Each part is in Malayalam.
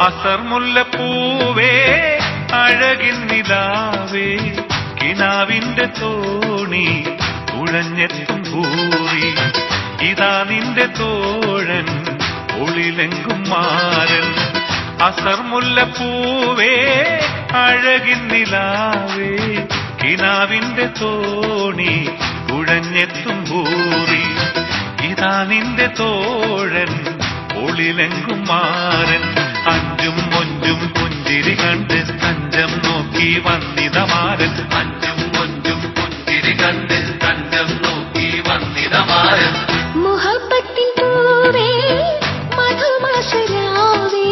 അസർമുല്ലപ്പൂവേ അഴകിൻ നിലാവേ കിനാവിന്റെ തോണി തുഴഞ്ഞെത്തും ഭൂറി ഇതാ നിന്റെ തോഴൻ ഒളിലെങ്കും മാരൻ അസർമുല്ലപ്പൂവേ അഴകിൻ നിലാവേ കിനാവിന്റെ തോണി തുഴഞ്ഞെത്തും ഭൂറി ഇതാ നിന്റെ തോഴൻ ഒളിലെങ്കും മാരൻ അഞ്ചും മൊഞ്ചും പുഞ്ചിരി കണ്ട് തഞ്ചം നോക്കി വന്നിതമാരൻ അഞ്ചും മൊഞ്ചും പുഞ്ചിരി കണ്ട് തഞ്ചം നോക്കി വന്നിതമാരൻ മുഹബ്ബത്തിൻ പൂവേ മധുമാസരാവേ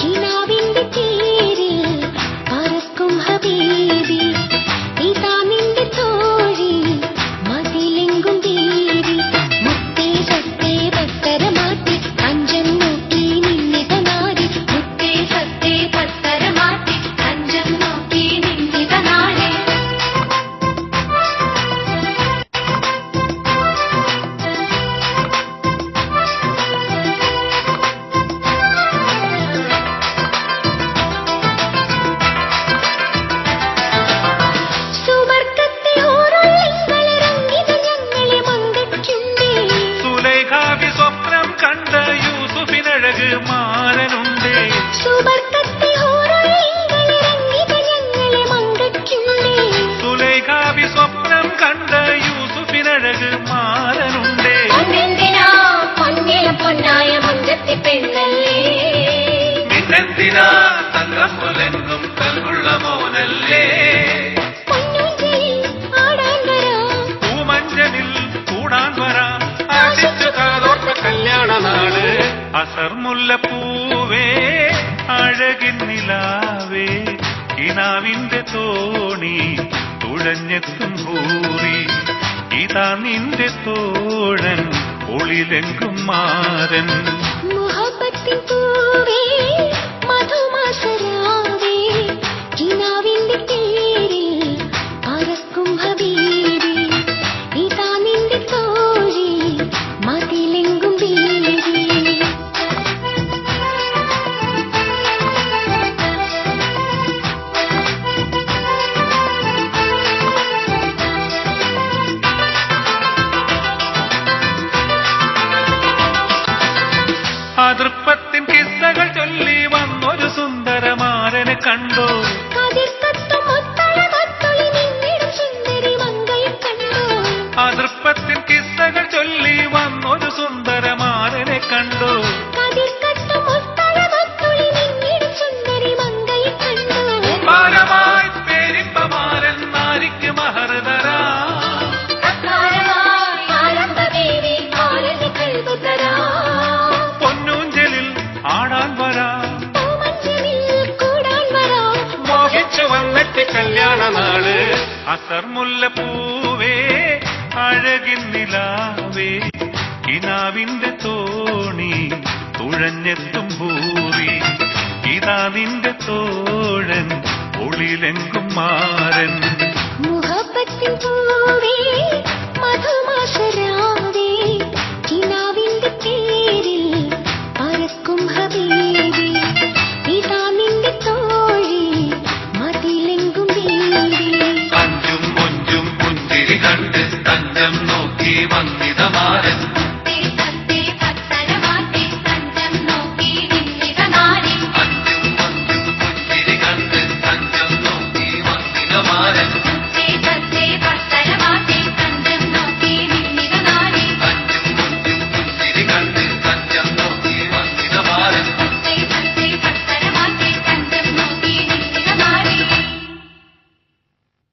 കിനാവിന്റെ തീരിൽ പറക്കും ഹബീബി ഇതാ നിന്റെ തോഴി മതിലെങ്കും തീരി മുത്തേ സത്തേ പത്തരമാറ്റി അഞ്ചം നോക്കി നിന്നിതനാരി മുത്തേ സത്തേ പത്തരമാറ്റി അഞ്ചം നോക്കി നിന്നിതനാരി സുവർഗത്തെ ഓരോളിങ്ങളിറങ്ങിത് ഞങ്ങളെ മങ്കയ്ക്കുണ്ടേ സുലൈഖാവി സ്വപ്നം കണ്ട യൂസുഫിനഴക് മാരനുണ്ടേ സുവർഗത്തെ ഓരോളിങ്ങളിറങ്ങിത് ഞങ്ങളെ മങ്കയ്ക്കുണ്ടേ സുലൈഖാവി സ്വപ്നം കണ്ട യൂസുഫിനഴക് മാരനുണ്ടേ പൊന്നെന്തിനാ പൊന്നില പൊന്നായ മുഞ്ചത്തി പെണ്ണല്ലേ നിന്നെന്തിനാ തങ്കം പോലെങ്കും കൽവുള്ള മോനല്ലേ പൊന്നൂഞ്ചലിൽ ആടാൻ വരാം പൂമഞ്ചനിൽ കൂടാൻ വരാം ആശിച്ചു കാതോർത്ത കല്യാണ നാട് അസർമുല്ലപ്പൂവേ അഴകിൻ നിലാവേ കിനാവിന്റെ തോണി തുഴഞ്ഞെത്തും ഭൂറി ഇതാ നിന്റെ തോഴൻ ഒളിലെങ്കും മാരൻ മുഹബ്ബത്തിൻ പൂവേ മധുമാസരാവേ കിനാവിന്റെ പേരിൽ പറക്കും ഹബീബി ഇതാ നിന്റെ തോഴി മതിലെങ്കും ബീവി അതൃപ്പത്തിൻ കിസ്സകൾ ചൊല്ലി വന്നൊരു സുന്ദരമാരനെ കണ്ടോ കതിർക്കത്തും മുത്തളമൊത്തൊളി നിന്നിടും സുന്ദരി മങ്കയെ കണ്ടോ അതൃപ്പത്തിൻ കിസ്സകൾ ചൊല്ലി വന്നൊരു സുന്ദരമാരനെ കണ്ടോ കതിർക്കത്തും മുത്തളമൊത്തൊളി നിന്നിടും സുന്ദരി മങ്കയെ കണ്ടോ ഭാരമായി പേരിപ്പമാരൻ നാരിക്ക് മഹർ തരാം അക്കാരമായി ആരംഭദേവി ആരന്റെ കൽബ് തരാം പൊന്നൂഞ്ചലിൽ ആടാൻ വരാം പൂമഞ്ചലിൽ കൂടാൻ വരാം മോഹിച്ചു വന്നെത്തി കല്യാണ നാട് അസർമുല്ലപ്പൂവേ അഴകിൻ നിലാവേ കിനാവിന്റെ തോണി തുഴഞ്ഞെത്തും ഭൂറി ഇതാ നിന്റെ തോഴൻ ഒളിലെങ്കും മാരൻ മുഹബ്ബത്തിൻ പൂവേ മധുമാസരാവേ കിനാവിന്റെ പേരിൽ പറക്കും ഹബീബി ഇതാ നിന്റെ തോഴി മതിലെങ്കും ബീവി അഞ്ചും മൊഞ്ചും പുഞ്ചിരി കണ്ട് തഞ്ചം നോക്കി വന്നിതമാരൻ